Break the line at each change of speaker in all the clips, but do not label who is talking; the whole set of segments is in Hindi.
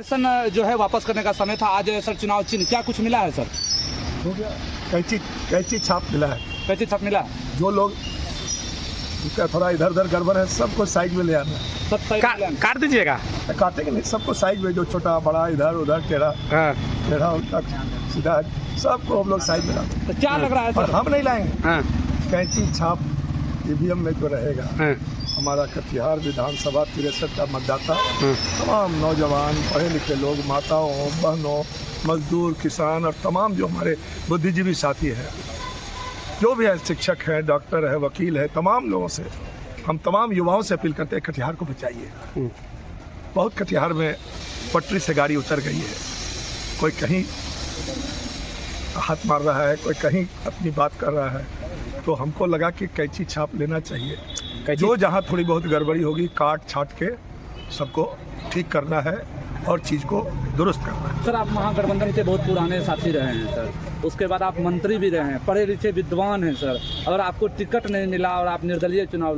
सन जो है वापस करने का समय था, आज सर चुनाव चिन्ह क्या कुछ मिला है सर?
हो गया, कैंची छाप मिला है।
कैसे छाप मिला?
जो लोग जिसका थोड़ा इधर उधर गड़बड़ है सबको साइड में ले आना है।
सब सही
काट दीजिएगा।
काटेंगे नहीं, सबको साइड में, जो छोटा बड़ा इधर उधर टेढ़ा
हाँ
टेढ़ा उल्टा सीधा सबको हम लोग साइड में लाते हैं।
तो क्या लग रहा है
और
सर?
हम नहीं लाएंगे।
हाँ
कैंची छाप ईवीएम में जो रहेगा,
हाँ
हमारा कटिहार विधानसभा 63 का मतदाता
हाँ।
तमाम नौजवान पढ़े लिखे लोग, माताओं बहनों मजदूर किसान और तमाम जो हमारे बुद्धिजीवी साथी हैं, जो भी है, शिक्षक है, डॉक्टर है, वकील है, तमाम लोगों से, हम तमाम युवाओं से अपील करते हैं कटिहार को बचाइए। बहुत कटिहार में पटरी से गाड़ी उतर गई है, कोई कहीं हाथ मार रहा है, कोई कहीं अपनी बात कर रहा है, तो हमको लगा कि कैंची छाप लेना चाहिए। जो जहाँ थोड़ी बहुत गड़बड़ी होगी काट छाट के सबको ठीक करना है और चीज़ को दुरुस्त करना है।
सर आप महागठबंधन के बहुत पुराने साथी रहे हैं सर, उसके बाद आप मंत्री भी रहे हैं, पढ़े लिखे विद्वान हैं सर, और आपको टिकट नहीं मिला और आप निर्दलीय चुनाव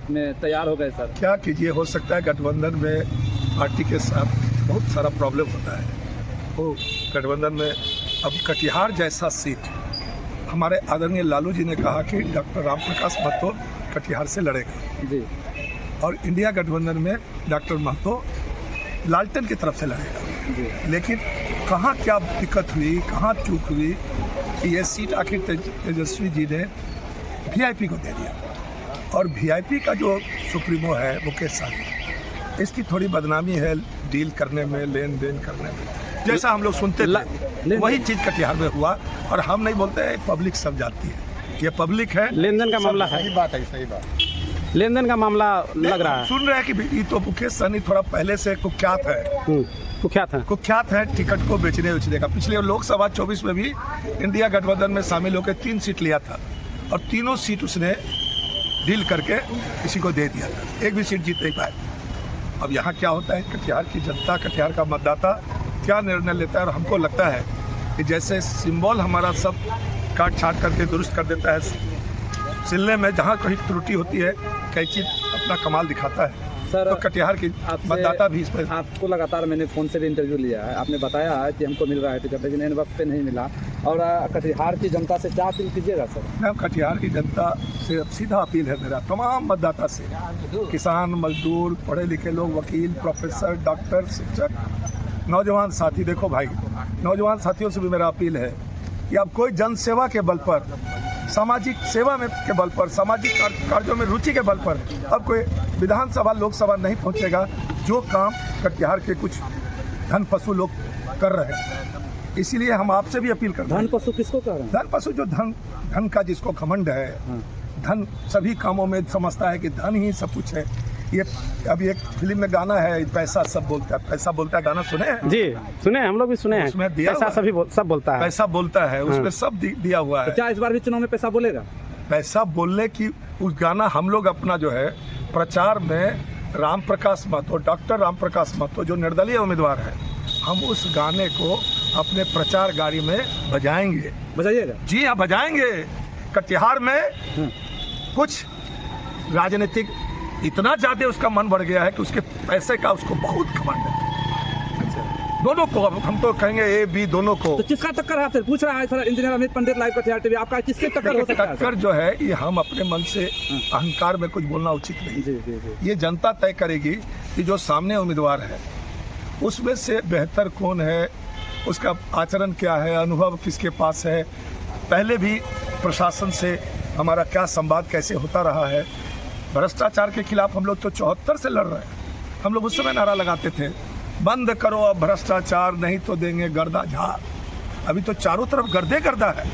में तैयार हो गए सर।
क्या कीजिए, हो सकता है गठबंधन में पार्टी के साथ बहुत सारा प्रॉब्लम होता है। तो गठबंधन में अब कटिहार जैसा सीट, हमारे आदरणीय लालू जी ने कहा कि डॉक्टर राम प्रकाश महतो कटिहार से लड़ेगा
जी,
और इंडिया गठबंधन में डॉक्टर महतो लालटेन की तरफ से लड़ेगा
जी।
लेकिन कहाँ क्या दिक्कत हुई, कहाँ चूक हुई कि ये सीट आखिर तेजस्वी जी ने वीआईपी को दे दिया। और वीआईपी का जो सुप्रीमो है मुकेश सहनी, इसकी थोड़ी बदनामी है डील करने में, लेन देन करने में, जैसा हम लोग सुनते थे वही चीज़ कटिहार में हुआ। और हम नहीं बोलते हैं, पब्लिक सब जानती है, ये पब्लिक है।
लेन देन का मामला है।
सही बात है, सही बात।
लेन देन का मामला लग रहा है।
सुन रहे हैं कि ये तो मुकेश सहनी थोड़ा पहले से कुख्यात है, कुख्यात है टिकट को बेचने उचने का। पिछले लोकसभा 24 में भी इंडिया गठबंधन में शामिल होकर 3 सीट लिया था और तीनों सीट उसने डील करके किसी को दे दिया था, एक भी सीट जीत नहीं पाए। अब यहाँ क्या होता है, कटिहार की जनता, कटिहार का मतदाता क्या निर्णय लेता है। और हमको लगता है कि जैसे सिंबल हमारा सब काट छाट करके दुरुस्त कर देता है, सिलने में जहाँ कहीं त्रुटि होती है कैंची अपना कमाल दिखाता है।
सर
तो कटिहार की मतदाता भी इसमें,
आपको लगातार मैंने फ़ोन से भी इंटरव्यू लिया है, आपने बताया है कि हमको मिल रहा है टिकट, लेकिन इन वक्त पे नहीं मिला। और कटिहार की जनता से क्या अपील कीजिएगा सर?
मैं कटिहार की जनता से सीधा अपील है मेरा, तमाम मतदाता से, किसान मजदूर पढ़े लिखे लोग, वकील प्रोफेसर डॉक्टर शिक्षक नौजवान साथी, देखो भाई नौजवान साथियों से भी मेरा अपील है कि अब कोई जन सेवा के बल पर, सामाजिक सेवा में के बल पर, सामाजिक कार्यों में रुचि के बल पर अब कोई विधानसभा लोकसभा नहीं पहुंचेगा जो काम कटिहार के कुछ धन पशु लोग कर रहे हैं। इसीलिए हम आपसे भी अपील करते हैं।
धन पशु किसको कह रहे हैं?
धन पशु जो धन का जिसको घमंड है, धन सभी कामों में समझता है कि धन ही सब कुछ है। ये अभी एक फिल्म में गाना है, पैसा सब बोलता है, पैसा बोलता है, गाना सुने हैं?
जी सुने, हम लोग भी सुने हैं।
उसमें दिया
पैसा सब बोलता है,
पैसा बोलता है, उसमें सब दिया हुआ है।
तो क्या इस बार भी चुनाव में पैसा बोलेगा?
पैसा बोलने की उस गाना हम लोग अपना जो है प्रचार में राम प्रकाश महतो, डॉक्टर राम प्रकाश महतो जो निर्दलीय उम्मीदवार है, हम उस गाने को अपने प्रचार गाड़ी में बजाएंगे।
बजाइएगा?
जी हाँ, बजाएंगे। कटिहार में कुछ राजनीतिक इतना ज़्यादा उसका मन बढ़ गया है कि उसके पैसे का उसको बहुत घमंड है। दोनों को, हम तो कहेंगे ए बी दोनों को।
तो किसका टक्कर है? फिर पूछ रहा है सर इंजीनियर अमित पंडित, लाइव कटिहार टीवी, आपका किससे टक्कर हो सकता है?
टक्कर जो है ये हम अपने मन से अहंकार में कुछ बोलना उचित नहीं।
जी जी जी।
ये जनता तय करेगी कि जो सामने उम्मीदवार है उसमें से बेहतर कौन है, उसका आचरण क्या है, अनुभव किसके पास है, पहले भी प्रशासन से हमारा क्या संवाद कैसे होता रहा है। भ्रष्टाचार के खिलाफ हम लोग तो 74 से लड़ रहे हैं। हम लोग उस समय नारा लगाते थे, बंद करो अब भ्रष्टाचार, नहीं तो देंगे गर्दा झाड़। अभी तो चारों तरफ गर्दे गर्दा है।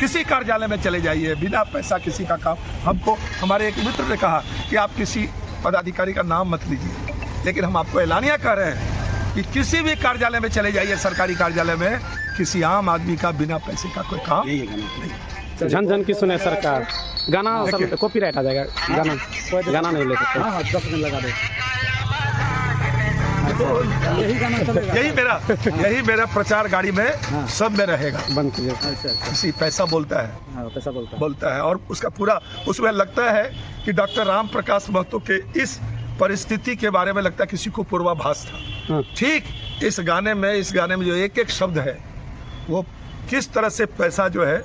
किसी कार्यालय में चले जाइए, बिना पैसा किसी का काम। हमको हमारे एक मित्र ने कहा कि आप किसी पदाधिकारी का नाम मत लीजिए, लेकिन हम आपको एलानिया कर रहे हैं कि किसी भी कार्यालय में चले जाइए, सरकारी कार्यालय में, किसी आम आदमी का बिना पैसे का कोई काम नहीं।
झन झन की सुने सरकार, गाना कॉपीराइट आ जाएगा, गाना नहीं ले सकते।
हाँ 10 मिनट लगा दे। यही गाना चलेगा?
यही मेरा प्रचार गाड़ी में सब में रहेगा।
बंद कीजिए।
अच्छा।
किसी पैसा बोलता है,
पैसा बोलता है
और उसका पूरा उसमें लगता है कि डॉक्टर राम प्रकाश महतो के इस परिस्थिति के बारे में लगता है किसी को पूर्वाभास था। ठीक इस गाने में जो एक एक शब्द है वो किस तरह से पैसा जो है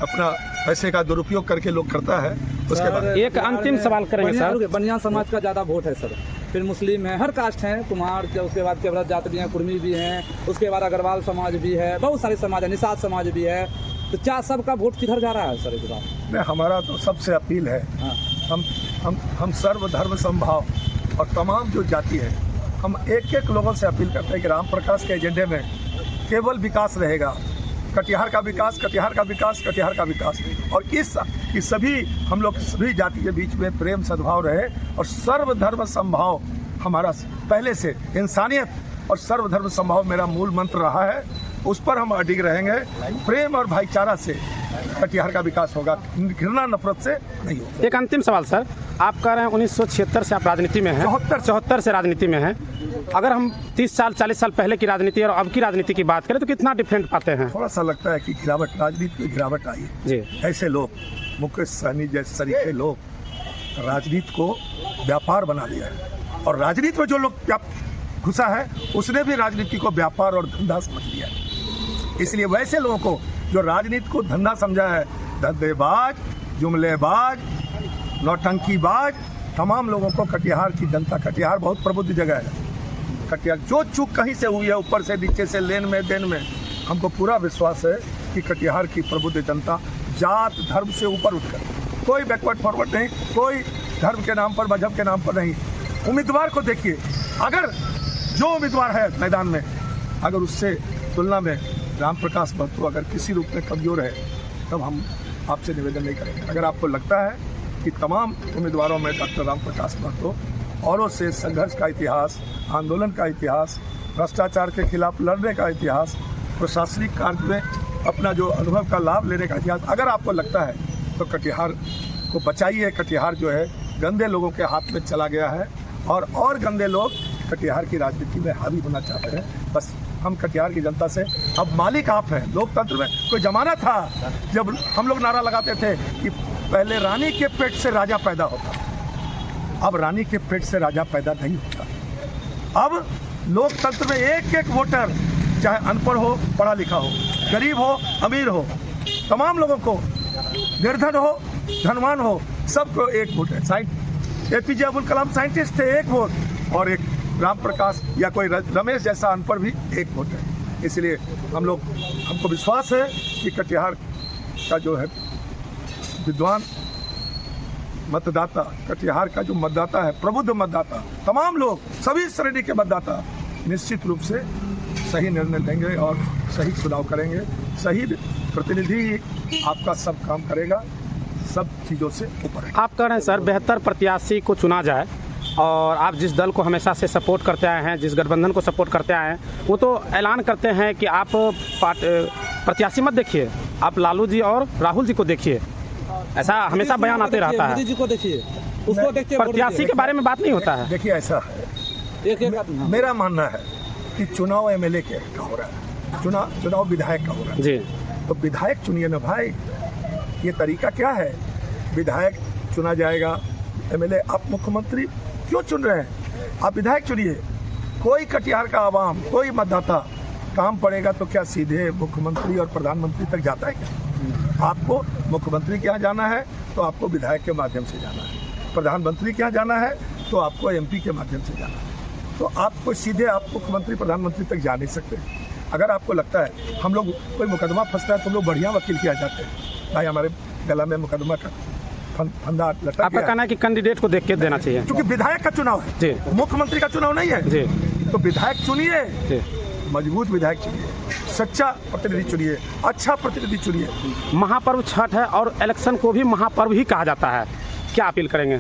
अपना पैसे का दुरुपयोग करके लोग करता है। उसके बाद
एक अंतिम सवाल करेंगे सर।
बनिया समाज का ज़्यादा वोट है सर, फिर मुस्लिम है, हर कास्ट हैं, कुमार के, उसके बाद केवरत जात भी हैं, कुर्मी भी हैं, उसके बाद अग्रवाल समाज भी है, बहुत सारे समाज है, निषाद समाज भी है। तो क्या सबका वोट किधर जा रहा है सर इस बार?
नहीं, हमारा तो सबसे अपील है, हम सर्वधर्म समभाव और तमाम जो जाति है, हम एक एक लोगों से अपील करते हैं कि राम प्रकाश के एजेंडे में केवल विकास रहेगा, कटिहार का विकास, कटिहार का विकास, कटिहार का विकास। और कि सभी हम लोग सभी जाति के बीच में प्रेम सद्भाव रहे और सर्वधर्म समभाव हमारा पहले से इंसानियत और सर्वधर्म समभाव मेरा मूल मंत्र रहा है, उस पर हम अडिग रहेंगे। प्रेम और भाईचारा से कटिहार का विकास होगा, घृणा नफरत से नहीं होगा।
एक अंतिम सवाल सर, आप कह रहे हैं 1976 से आप राजनीति में हैं, 74 से राजनीति में हैं। अगर हम 30 साल 40 साल पहले की राजनीति और अब की राजनीति की बात करें तो कितना डिफरेंट पाते हैं?
थोड़ा सा लगता है कि गिरावट, राजनीति में गिरावट आई है
जी।
ऐसे लोग, मुकेश सहनी जैसे सरीखे लोग राजनीति को व्यापार बना लिया है, और राजनीति में जो लोग घुसा है उसने भी राजनीति को व्यापार और धंधा समझ लिया है। इसलिए वैसे लोगों को जो राजनीति को धंधा समझा है, धंधेबाज, जुमलेबाज, नौटंकीबाज, तमाम लोगों को कटिहार की जनता, कटिहार बहुत प्रबुद्ध जगह है, कटिहार जो चूक कहीं से हुई है, ऊपर से नीचे से, लेन में देन में, हमको पूरा विश्वास है कि कटिहार की प्रबुद्ध जनता जात धर्म से ऊपर उठकर, कोई बैकवर्ड फॉरवर्ड नहीं, कोई धर्म के नाम पर, मजहब के नाम पर नहीं। उम्मीदवार को देखिए, अगर जो उम्मीदवार है मैदान में, अगर उससे तुलना में राम प्रकाश महतो अगर किसी रूप में कमज़ोर है, तब हम आपसे निवेदन नहीं करेंगे। अगर आपको लगता है कि तमाम उम्मीदवारों में डॉक्टर राम प्रकाश महतो औरों से संघर्ष का इतिहास, आंदोलन का इतिहास, भ्रष्टाचार के खिलाफ लड़ने का इतिहास, प्रशासनिक कार्य में अपना जो अनुभव का लाभ लेने का इतिहास अगर आपको लगता है, तो कटिहार को बचाइए। कटिहार जो है गंदे लोगों के हाथ में चला गया है, और गंदे लोग कटिहार की राजनीति में हावी होना चाहते हैं। बस हम कटिहार की जनता से, अब मालिक आप हैं। लोकतंत्र में कोई जमाना था जब हम लोग नारा लगाते थे कि पहले रानी के पेट से राजा पैदा होता, अब रानी के पेट से राजा पैदा नहीं होता। अब लोकतंत्र में एक एक वोटर, चाहे अनपढ़ हो, पढ़ा लिखा हो, गरीब हो, अमीर हो, तमाम लोगों को, निर्धन हो, धनवान हो, सबको एक वोट है। APJ अब्दुल कलाम साइंटिस्ट थे, एक वोट, और एक राम प्रकाश या कोई रमेश जैसा अनपढ़ भी एक वोट है। इसलिए हमको विश्वास है कि कटिहार का जो है विद्वान मतदाता, कटिहार का जो मतदाता है, प्रबुद्ध मतदाता, तमाम लोग, सभी श्रेणी के मतदाता निश्चित रूप से सही निर्णय लेंगे और सही चुनाव करेंगे। सही प्रतिनिधि आपका सब काम करेगा, सब चीज़ों से ऊपर है।
आप कह रहे हैं सर बेहतर प्रत्याशी को चुना जाए, और आप जिस दल को हमेशा से सपोर्ट करते आए हैं, जिस गठबंधन को सपोर्ट करते आए हैं, वो तो ऐलान करते हैं कि आप प्रत्याशी मत देखिए, आप लालू जी और राहुल जी को देखिए, ऐसा हमेशा बयान आते रहता है।
मोदी जी को देखिए, उसको देखिए,
प्रत्याशी के बारे में बात नहीं होता है।
देखिए ऐसा है, मेरा मानना है कि चुनाव MLA का हो रहा है, चुनाव विधायक का हो रहा है
जी।
तो विधायक चुनिए ना भाई। ये तरीका क्या है? विधायक चुना जाएगा, MLA, आप मुख्यमंत्री क्यों चुन रहे हैं? आप विधायक चुनिए। कोई कटिहार का आवाम, कोई मतदाता काम पड़ेगा तो क्या सीधे मुख्यमंत्री और प्रधानमंत्री तक जाता है क्या? आपको मुख्यमंत्री के यहाँ जाना है तो आपको विधायक के माध्यम से जाना है, प्रधानमंत्री के यहाँ जाना है तो आपको MP के माध्यम से जाना है। तो आपको सीधे आप मुख्यमंत्री प्रधानमंत्री तक जा नहीं सकते। अगर आपको लगता है हम लोग कोई मुकदमा फंसता है तो हम लोग बढ़िया वकील किया जाते हैं, भाई हमारे गला में मुकदमा का फंदा लटक
आपका कहना है कि कैंडिडेट को देख के देना चाहिए,
क्योंकि विधायक का चुनाव है
जी,
मुख्यमंत्री का चुनाव नहीं है
जी।
तो विधायक चुनिए,
जी,
मजबूत विधायक चुनिए, सच्चा प्रतिनिधि चुनिए, अच्छा प्रतिनिधि चुनिए।
महापर्व छठ है और इलेक्शन को भी महापर्व ही कहा जाता है, क्या अपील करेंगे?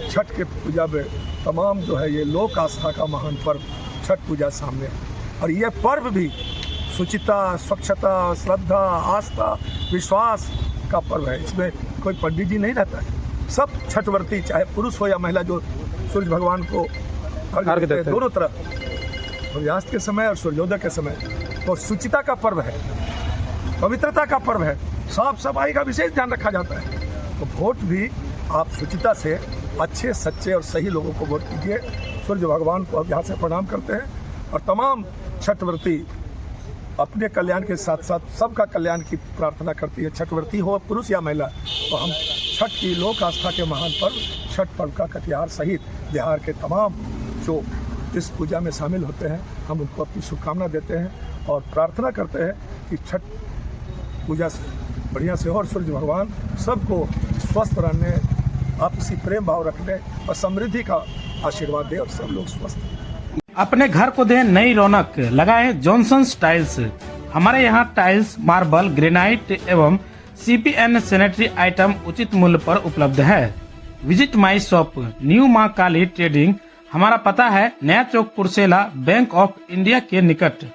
छठ के पूजा में तमाम जो है ये लोक आस्था का महान पर्व छठ पूजा सामने, और यह पर्व भी शुचिता, स्वच्छता, श्रद्धा, आस्था, विश्वास का पर्व है। इसमें कोई पंडित जी नहीं रहता है, सब छठवर्ती, चाहे पुरुष हो या महिला, जो सूर्य भगवान को अर्घ्य देते हैं दोनों तरफ, सूर्यास्त के समय और सूर्योदय के समय। तो शुचिता का पर्व है, पवित्रता का पर्व है, साफ सफाई का विशेष ध्यान रखा जाता है। तो वोट भी आप शुचिता से अच्छे सच्चे और सही लोगों को वोट कीजिए। सूर्य भगवान को अब यहाँ से प्रणाम करते हैं और तमाम छठव्रती अपने कल्याण के साथ साथ सबका कल्याण की प्रार्थना करती है। छठव्रती हो पुरुष या महिला, तो हम छठ की लोक आस्था के महान पर्व छठ पर्व का कटिहार सहित बिहार के तमाम जो इस पूजा में शामिल होते हैं, हम उनको अपनी शुभकामना देते हैं और प्रार्थना करते हैं कि छठ पूजा बढ़िया से हो और सूर्य भगवान सबको स्वस्थ रहने, आपसी प्रेम भाव रखने और समृद्धि का आशीर्वाद दे और सब लोग स्वस्थ रहें।
अपने घर को दें नई रौनक, लगाएं जॉनसन्स टाइल्स। हमारे यहाँ टाइल्स, मार्बल, ग्रेनाइट एवं CPN सैनिटरी आइटम उचित मूल्य पर उपलब्ध है। विजिट माई शॉप, न्यू मां काली ट्रेडिंग। हमारा पता है नया चौक, कुर्सेला, बैंक ऑफ इंडिया के निकट।